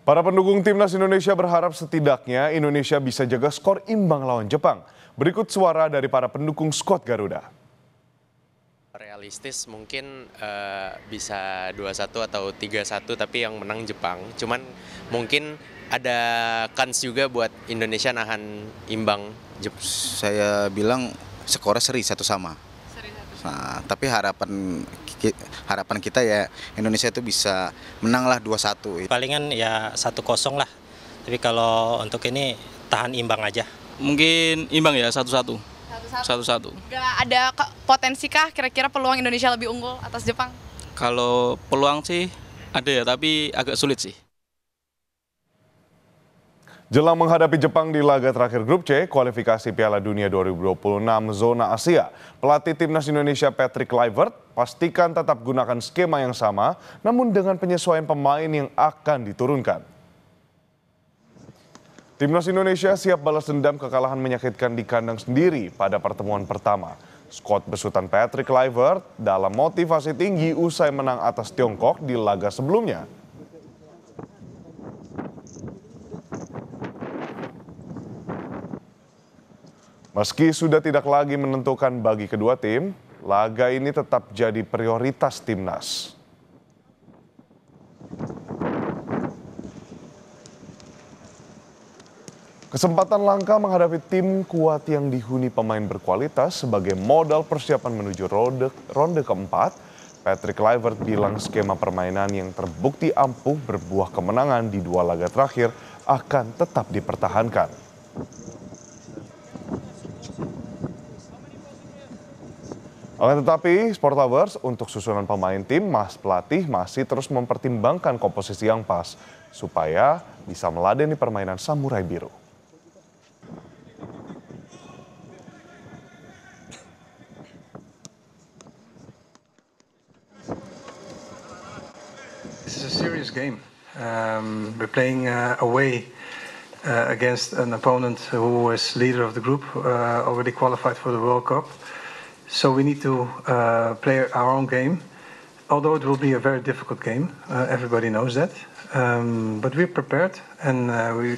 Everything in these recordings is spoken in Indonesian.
Para pendukung timnas Indonesia berharap setidaknya Indonesia bisa jaga skor imbang lawan Jepang. Berikut suara dari para pendukung skuad Garuda. Realistis mungkin bisa 2-1 atau 3-1, tapi yang menang Jepang. Cuman mungkin ada kans juga buat Indonesia nahan imbang Jepang. Saya bilang skornya seri satu sama. Nah, tapi harapan kita ya Indonesia itu bisa menang lah 2-1. Palingan ya 1-0 lah. Tapi kalau untuk ini tahan imbang aja. Mungkin imbang ya 1-1. 1-1. Gak ada potensi kah kira-kira peluang Indonesia lebih unggul atas Jepang? Kalau peluang sih ada ya, tapi agak sulit sih. Jelang menghadapi Jepang di laga terakhir grup C, kualifikasi Piala Dunia 2026 zona Asia, pelatih timnas Indonesia Patrick Kluivert pastikan tetap gunakan skema yang sama, namun dengan penyesuaian pemain yang akan diturunkan. Timnas Indonesia siap balas dendam kekalahan menyakitkan di kandang sendiri pada pertemuan pertama. Skuad besutan Patrick Kluivert dalam motivasi tinggi usai menang atas Tiongkok di laga sebelumnya. Meski sudah tidak lagi menentukan bagi kedua tim, laga ini tetap jadi prioritas timnas. Kesempatan langka menghadapi tim kuat yang dihuni pemain berkualitas sebagai modal persiapan menuju ronde keempat, Patrick Kluivert bilang skema permainan yang terbukti ampuh berbuah kemenangan di dua laga terakhir akan tetap dipertahankan. Akan tetapi, Sport Lovers, untuk susunan pemain tim, pelatih masih terus mempertimbangkan komposisi yang pas supaya bisa meladeni permainan Samurai Biru. This is a serious game. We're playing away against an opponent who was leader of the group, already qualified for the World Cup. So we need to play our own game, although it will be a very difficult game. Everybody knows that. But we're prepared, and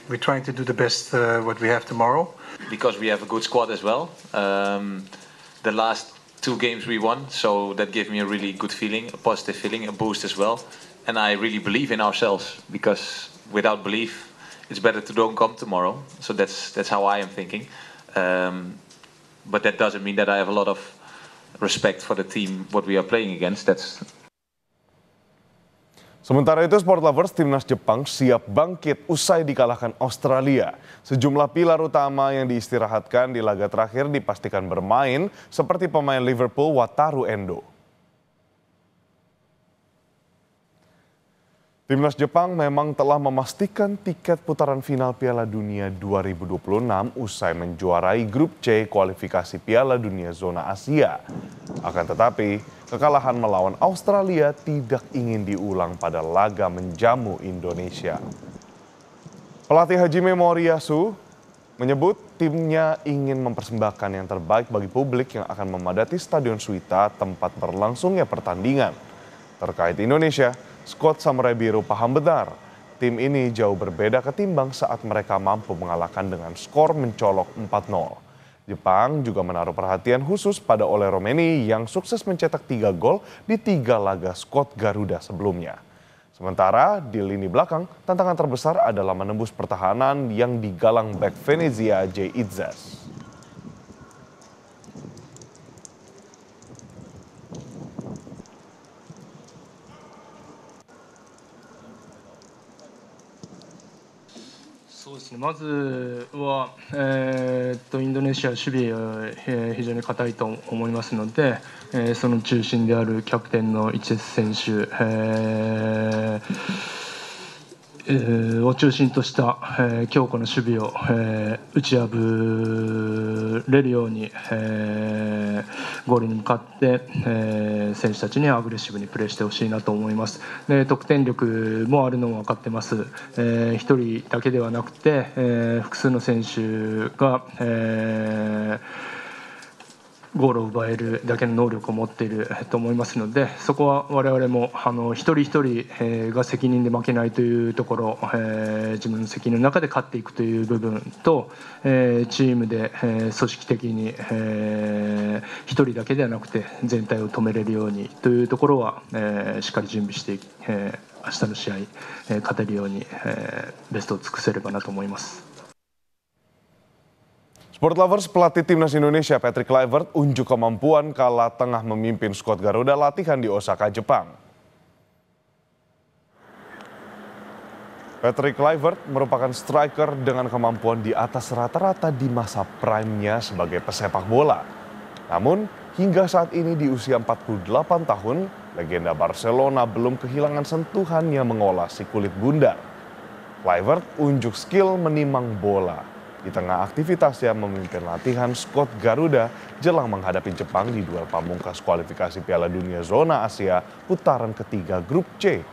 we're trying to do the best what we have tomorrow. Because we have a good squad as well. The last two games we won, so that gave me a really good feeling, a positive feeling, a boost as well. And I really believe in ourselves, because without belief, it's better to don't come tomorrow. So that's how I am thinking. But that doesn't mean that I have a lot of respect for the team what we are playing against. Sementara itu, Sport Lovers timnas Jepang siap bangkit usai dikalahkan Australia. Sejumlah pilar utama yang diistirahatkan di laga terakhir dipastikan bermain seperti pemain Liverpool Wataru Endo. Timnas Jepang memang telah memastikan tiket putaran final Piala Dunia 2026 usai menjuarai grup C kualifikasi Piala Dunia zona Asia. Akan tetapi, kekalahan melawan Australia tidak ingin diulang pada laga menjamu Indonesia. Pelatih Hajime Moriyasu menyebut timnya ingin mempersembahkan yang terbaik bagi publik yang akan memadati Stadion Suita tempat berlangsungnya pertandingan. Terkait Indonesia, skuad Samurai Biru paham benar, tim ini jauh berbeda ketimbang saat mereka mampu mengalahkan dengan skor mencolok 4-0. Jepang juga menaruh perhatian khusus pada Ole Romeni yang sukses mencetak 3 gol di 3 laga skuad Garuda sebelumnya. Sementara di lini belakang, tantangan terbesar adalah menembus pertahanan yang digalang bek Venezia J. Itzas.そうですね、まずは、インドネシア守備が、非常に堅いと思いますので、その中心であるキャプテンのイチェス選手、を中心とした、強固な守備を、打ち破れるように、ゴールに向かって、選手たちにアグレッシブにプレーしてほしいなと思います。で、得点力もあるのも分かってます。1人だけではなくて、複数の選手が、ゴールを奪えるだけの能力を持っていると思いますので、そこは我々も一人一人が責任で負けないというところ、自分の責任の中で勝っていくという部分と、チームで組織的に一人だけではなくて全体を止めれるようにというところはしっかり準備して、明日の試合勝てるようにベストを尽くせればなと思います。Sport Lovers, pelatih timnas Indonesia Patrick Kluivert unjuk kemampuan kala tengah memimpin skuad Garuda latihan di Osaka, Jepang. Patrick Kluivert merupakan striker dengan kemampuan di atas rata-rata di masa prime-nya sebagai pesepak bola. Namun, hingga saat ini di usia 48 tahun, legenda Barcelona belum kehilangan sentuhan yang mengolah si kulit bundar. Kluivert unjuk skill menimang bola di tengah aktivitasnya memimpin latihan skuad Garuda jelang menghadapi Jepang di duel pamungkas kualifikasi Piala Dunia Zona Asia putaran ketiga Grup C.